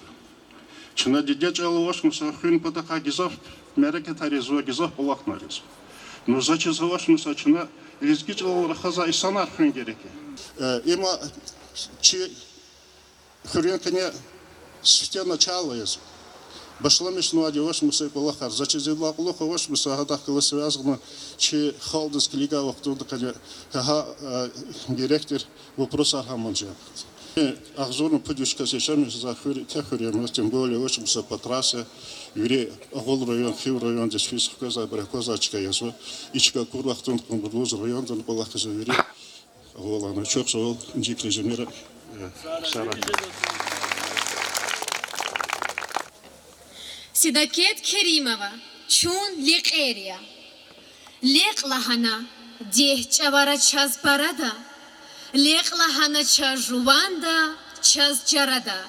Чина дидеч алвашимся, хун потака гизов, мереке таризу, гизов полахнарис. Но зачем завашимся, чина лизге алхаза и санар хун гереке. Има чи хуренкане свете начало есть. Башламиш ну одевашимся полахар. Зачем зидла плохо вашимся, а так связано, чи халдис клига вахтуда, когда директор вопроса хаманджа. Ахзорно подюшка сейчас за хурем, тем более вашимся по трассе. Юрий Агол район, Хив район, здесь физика за бракозачка есть. Ичка курахтун кумбуз район, там полаха за Юрий. Оğlanı çok sağ ol. İncikli Cemire. Sidakет Kerimova, çun liq eriya. Liq lahana, deh çavara çaz parada. Liq lahana çaz juvanda, çaz carada.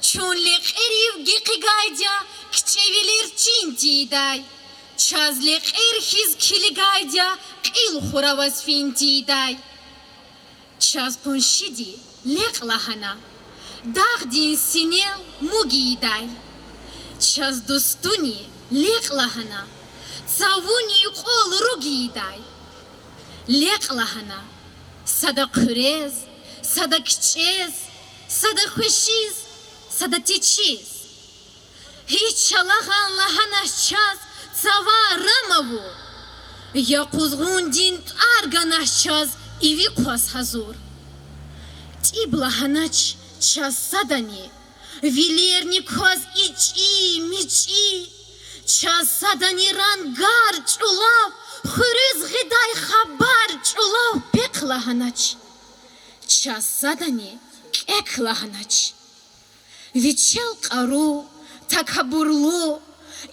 Çun liq eriv giqigayda, kçevilir çintiday. Çaz liq erhiz kiligayda, qil xuravaz fintiday. Çaz punşidi, liq lahana, dağ din sinel mugiday. Çaz dostuni, liq lahana, savuni qol rugiday. Liq lahana, sada qurez, sada kçez, sada xushiz, sada tichiz. Hiç çalağan lahana çaz, tsava ramavu. Ya quzğun din argana çaz, ivi qos hazur. Tib lahanaç çaz sadani, vilerni qos içi miçi. Çaz sadani rangar çulav, xuriz gıday xabar çulav pek lahanaç. Çaz sadani ek lahanaç. Vichel qaru, takaburlu,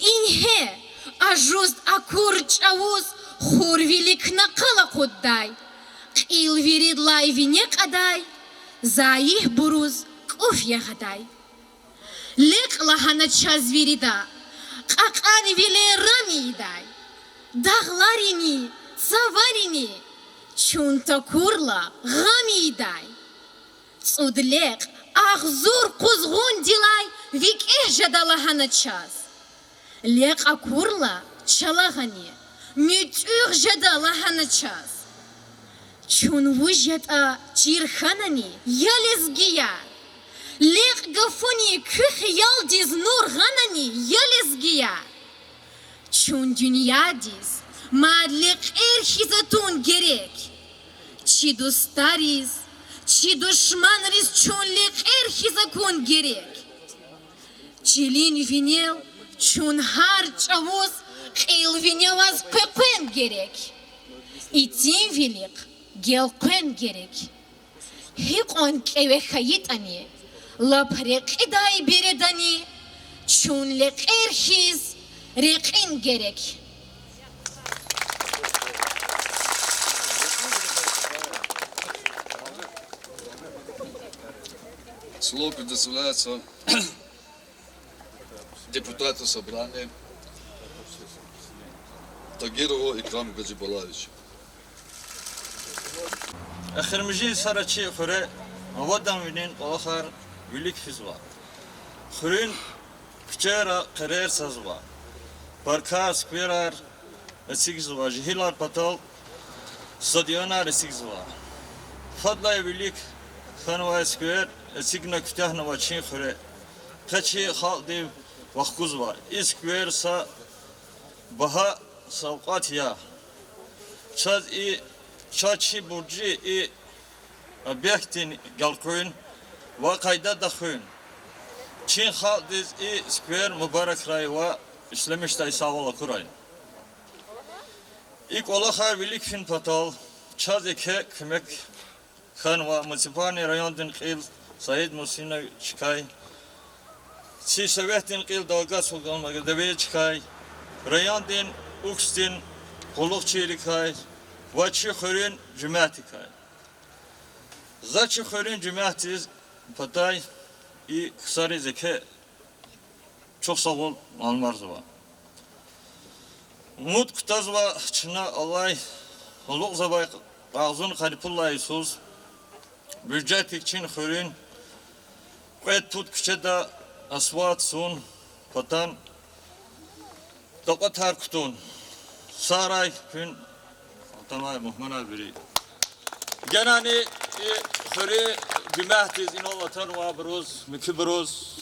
inhe, ajust akur çavuz, xur vilik naqala qudday. Qil virid layvine qaday, zayih buruz quf yagaday. Liq lahana çaz virida, qaqan vile ramiday. Dağlarini, savarini, çunta kurla gamiday. Tsudliq, ağzur quzğun dilay, vik ehjada lahana çaz. Liq akurla çalağani, mütüğ jada lahana çaz. Çun vujata çirxanani yalezgiya. Liq gafuni küh yaldiz nur ghanani yalezgiya. Çun dünya diz, madliq erhizatun gerek. Çi dostariz, çi düşmanriz çun liq erhizakun gerek. Çilin vinel, çun har çavuz, qil vinelaz qeqen gerek. İtin vilik, gelqen gerek. Hiqon qewe khayitani, lapreq iday beredani, çun liq erhiz, reqin gerek. Слово предоставляется депутату собрания Тагирову Икраму Гаджибалаевичу. Ахирмижи сарачи хуре, авадам винен ахар вилик физва. Хурин вчера карьер сазва. Парка скверар сигзва, жихилар патал стадионар сигзва. Фадлай вилик ханва сквер сигна ктяхнава чин хуре. Качи халди вахкузва. Исквер са баха савқатия. Чаз и çaçı burcu i abiyaktin galkuyun ve kayda dakhuyun. Çin haldiz i skver mübarek ray ve İslamıştay savala kurayın. İlk olaha birlik fin patal, çaz eke kümek kanva municipani rayondin qil Said Musina çıkay. Si sevetin qil dalga sulgan magdebe çıkay. Rayondin ukstin quluk çelikay. Vaçı xörün cümaatikay. Zaçı xörün cümaatiz patay i kısari zeke çok sağ ol almarzıva. Umut kutazva çına Allah Oluk zabay ağzın Halifullah Isus Büccetik için xörün Qed put kçeda asvat sun Patan Doqat harkutun Saray gün Tamay muhmanal biri Genani xörü Cümahtiz inovatan va broz Mikibroz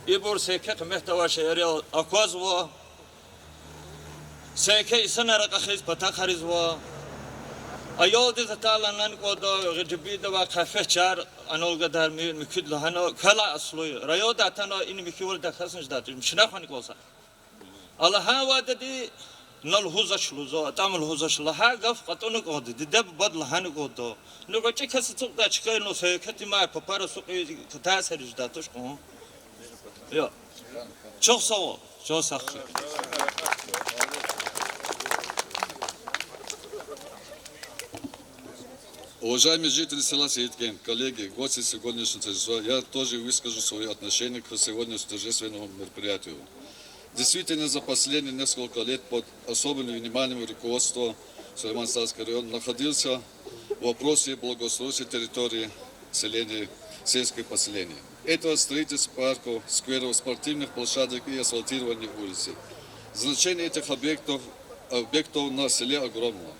İbur seke qmehtava şehri Akvaz va سيكي سنة رقخيز بتاخرزوا أيود تطالعنا نقودا غجبيدا وكافة شار أنول قدر مكيد لهنا كلا أصلي ريود أتانا إن مكيول دخلسنج دات مشنا خاني قوسا الله ها وادي نال هوزش لوزا تعمل هوزش لها قف قطون قود دب بد لهنا قودا نقول شيء كسر سوق دا شكاي نو سيكتي ما ببارا سوق تاسرج داتوش كون يا çok sağ ol çok sağ ol. Уважаемые жители села Сейткент, коллеги, гости сегодняшнего торжества, я тоже выскажу свое отношение к сегодняшнему торжественному мероприятию. Действительно, за последние несколько лет под особым вниманием руководства Сулейман-Старского района находился в вопросе благоустройства территории сельских поселений. Это строительство парков, скверов, спортивных площадок и асфальтирование улиц. Значение этих объектов на селе огромно.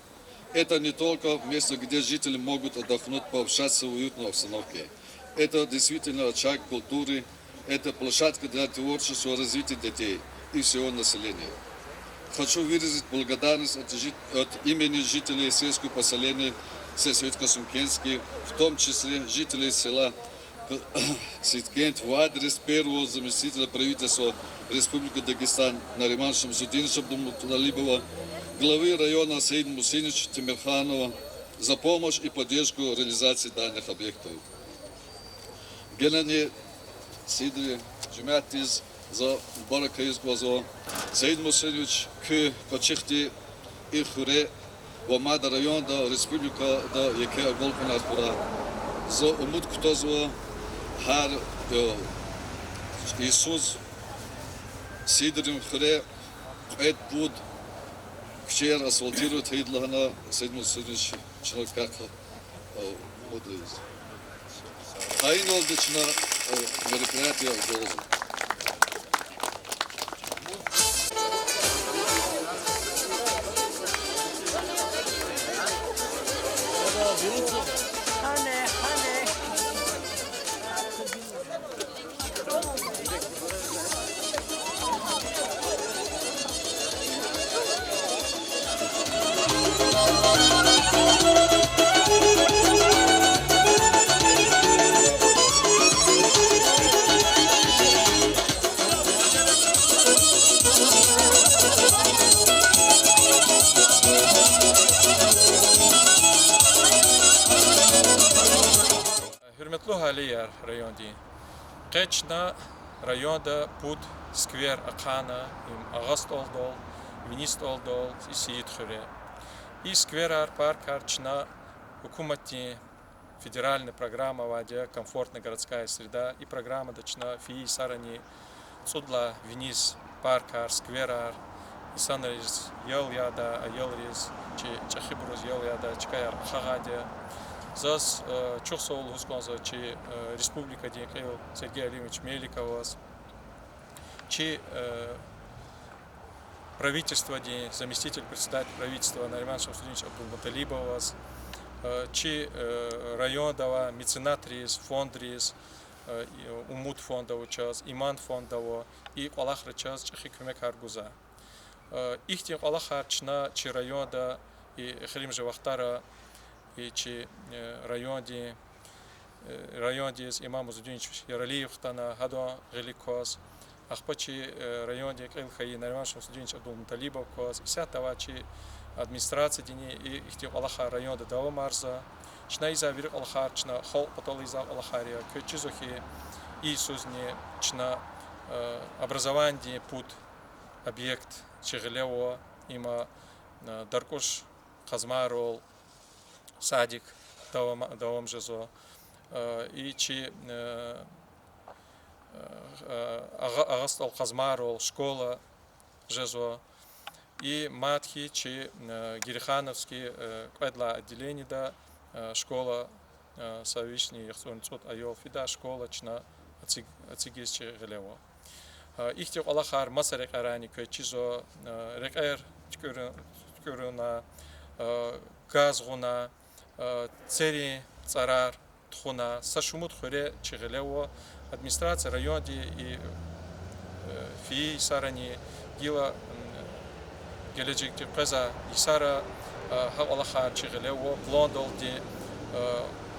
Это не только место, где жители могут отдохнуть, пообщаться в уютной обстановке. Это действительно очаг культуры, это площадка для творчества и развития детей и всего населения. Хочу выразить благодарность от имени жителей сельского поселения Сейткент-Сюмкентский, в том числе жителей села Сейткент в адрес первого заместителя правительства Республики Дагестан Наримана Шамсудиновича Абдулмуталибова, главы района Саида Мусиновича Тимирханова за помощь и поддержку реализации данных объектов. Генеральный Сидри Джуматиз за Баракаиз Глазо, Саид Мусинович к Качихти и Хуре, Вамада района Республика да Яке Аголкан Архура, за Умут Кутозова, Хар Иисус, Сидрим Хуре, Эд Буд, Вчер асфальтируют Хейдлахана, Саид Мусинович, человек как мудрый. Айна олдична мероприятие Голозу. Hürmetli haliyer rayonda. Qechna rayonda put skver aqana im agast oldol, vinist oldol, isiyit xure. И скверар парк арчна хукумати федеральная программа вадя комфортная городская среда и программа дочна фи сарани судла вниз паркар скверар и санарис ел яда аелрис чахибрус ел яда чкаяр хагадя зас чухсол хусконза чи республика декел Сергей Алимович Меликовас чи правительство, заместитель председателя правительства Нариман Шамсудинович Абдулмуталибов, чи район дава, меценатрис, фондрис, умут фондов час, иман фондов и Аллах час чахи кумек харгуза. Их тем Аллах харчна чи район да и Хрим Живахтара и чи район дис имам Музудинович Яралиев тана Хадо Геликос Ахпачи районе Кэлхаи Нариманшин Судинч Абдул Муталибов коз ися тавачи администрация дини и ихти Аллаха районда дава марза чна иза вирик Аллахар чна хол потол иза Аллахария кычизохи и сузни чна образование пут объект чиглево има даркуш Казмарол садик давам жезо и чи Агастал Казмарол школа жезо и матхи чи Гирихановский кведла отделение да школа Савишний Яхсунцут Айол Фида школа чна ацигис чи гелево ихти Аллахар масарек арани кычизо рекер чкурuna газгуна цери царар тхуна сашумут хуре чиглево администрация районди и фи сарани гила гележикти каза исара Аллахар чиглево плондолди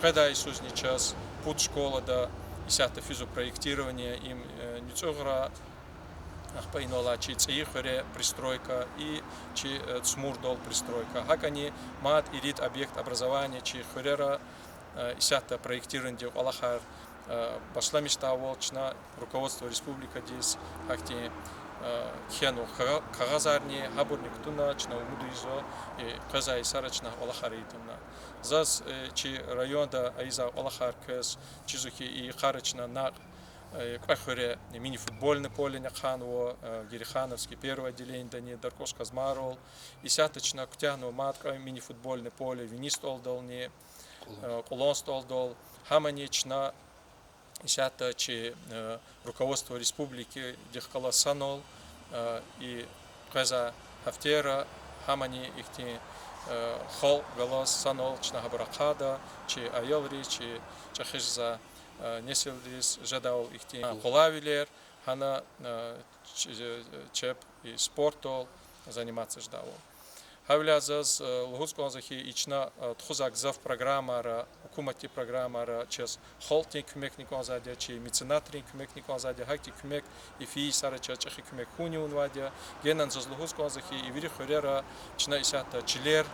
когда Иисусний час путь школа да исята физопроектирование им ницогра Ахпайнола чи цейхоре пристройка и чи цмурдол пристройка. Хакани мат ирит объект образования чи хорера исята проектирование Аллахар пошла мечта волчна руководство республика здесь хакти хену кагазарни хабурник туна чна умудуизо и каза исарачна Аллахаритуна. Зас чи районда айза Аллахар кез чизухи и харачна на Кахоре мини-футбольное поле Няханово, Гирихановский первое отделение, Дани Даркош Казмарол, и сяточно Ктяну матка мини-футбольное поле, Винистолдол, не Кулонстолдол, Хаманична, и сяточи руководство республики Дехкала Санол, и Каза Хафтера, Хамани ихти Хол Галас Санол, Чна Хабаракада, чи Айолри, чи Чахижза. Неселдис жадал ихти полавилер, хана чеп и спортол заниматься ждало. Хавлязаз лугускон захи ична тхузак зав программара, хукумати программара, час холтин кумекникон задя, чи меценатрин кумекникон задя, хакти кумек и фи сара чачахи кумек хуни унвадя, генан заз лугускон захи и вири хорера, чна исята чилер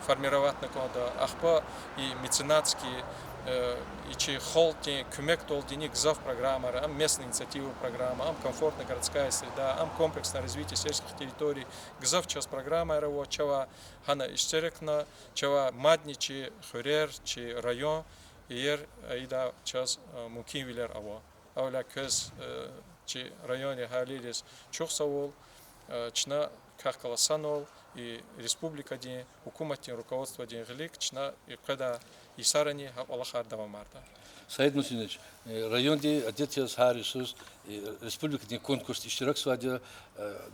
формировать наконда, ахпа и меценатский и чи холти кумек толдиник зав программа, ам местная инициатива программа, ам комфортная городская среда, ам комплексное развитие сельских территорий, гзав час программа раво, чава хана иштерекна, чава мадни чи хурер, чи район, иер айда час мукин вилер аво. Ауля кез чи районе халилис чухсавол, чна кахкаласанол, и республика день, хукуматин руководство день глик, чна и когда и сарани Аллахар давамарда. Саид Мусинович, район де отец Харисус, республика день конкурс иштирак свадя,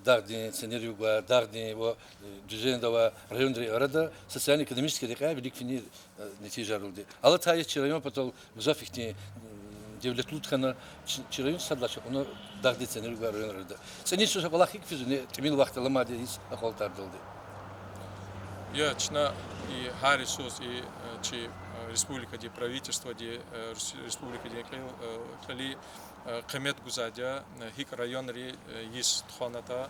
дардин сценарию, дардин его движение дава район де рада социально-экономический река велик фини нетижарулди. Алла таец район потом зафихни devlet lütfen çırayın sadlaşa onu dağdı senir var önerdi. Sen hiç söz Allah'ı kifizini temin vakti lama diye akıl tardıldı. Я чна и Харисус и чи республика ди правительство ди республика ди кали кемет гузадя хик район ри есть тхоната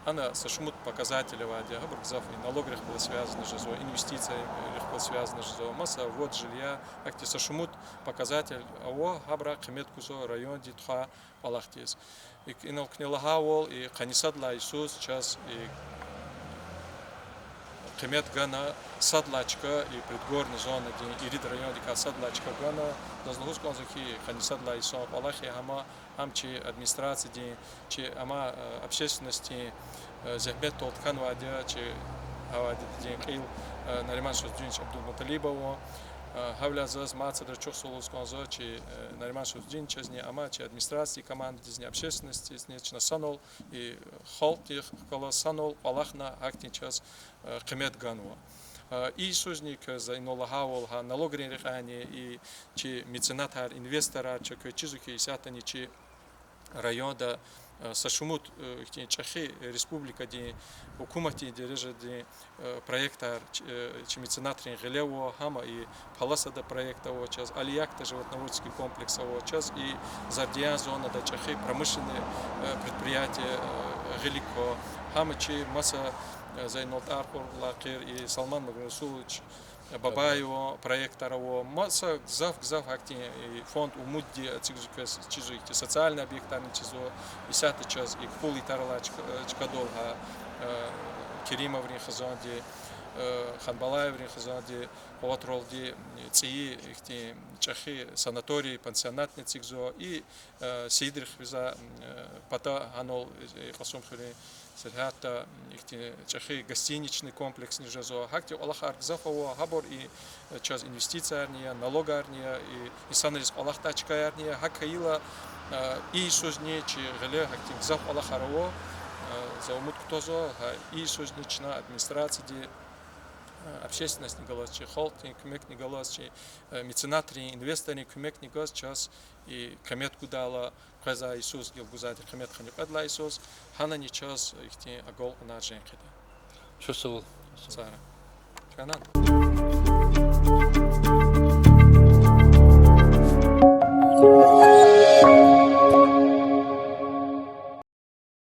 она сошмут показатели вадя габргзав и налог было связано с жезо инвестиции легко связано с жезо масса вот жилья акти сошмут показатель аво габра кемет гузо район ди тха алахтис и инал книлахавол и канисадла Иисус час и Кемет гана садлачка и предгорная зона, где ирид район, где садлачка гана, дозлугус конзахи ханисадла Исоп Аллахи хама хамчи администрации, че ама общественности захмет тот ханвадя, че авади день кил Нариман Шуздинч Абдул Муталибову, хавля заз маца драчух солус конзо, че Нариман Шуздинч из не ама, че администрации команды из не общественности, из не чна санол и холтих кола санол Аллахна актин час кемет ганва. И сузник за инолагавол ха налогрин рехани и чи меценат хар инвестора, че кычизухи исятани чи районда сашумут ихтин чахи республика ди хукумати дереже ди проекта чемиценатрин гелево хама и паласада проекта час алиякта животноводческий комплекс час и зардия зона да чахи промышленные предприятия гелико хамачи масса Зайнот Арпур Лакир и Салман Магнусулович Бабаево, проекторово, масса гзав активно и фонд умудди чижики социальный объект чизо и сятый час и пули тарлачка долга Керимов ринхазанди Ханбалаев ринхазанди Отролди ци ихти чахи санаторий пансионатный цигзо и Сидрих виза пата анол фасумхри Сергата ихти чахи гостиничный комплекс нижезо хакти Аллахар гзафово хабор и час инвестициярния налогарния и санрис Аллахтачкаярния хакаила и созне чи геле хакти гзаф Аллахарово за умут ктозо и сознична администрация общественность не голос, чи холтинг, кумек не голос, чи меценатри, инвесторы, кумек не голос, час и комет кудала, каза Иисус, гил гузати, комет ханюкадла Иисус, хана не час, их те агол на женкеда. Чувствовал. Сара. Канан. Thank you.